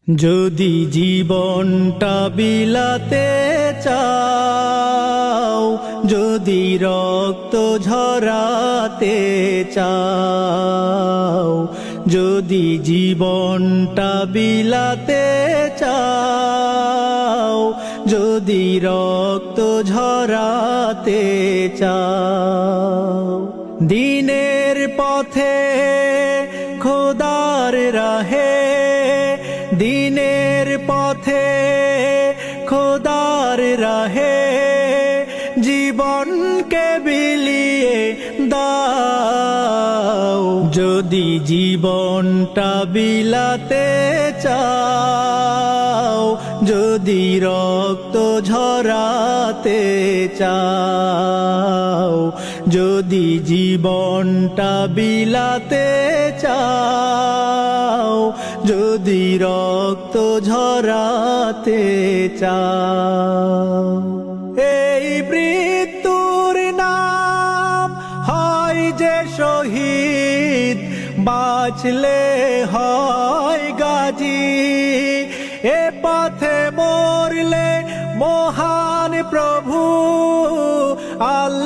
যদি জীবনটা বিলাতে চাও, যদি রক্ত ঝরাতে চাও, যদি জীবনটা বিলাতে চাও, যদি রক্ত ঝরাতে চাও, দিনের পথে খোদার রাহে, দিনের পথে খোদার রাহে জীবনকে বিলিয়ে দাও। যদি জীবনটা বিলাতে চাও, যদি রক্ত ঝরাতে চাও, যদি জীবনটা বিলাতে চাও, যদি রক্ত ঝরাতে চাও। এই মৃত্যুর নাম হয় যে শহীদ, বাঁচলে হয় গাজী। এ পথে মরলে মহান প্রভু আল্লাহ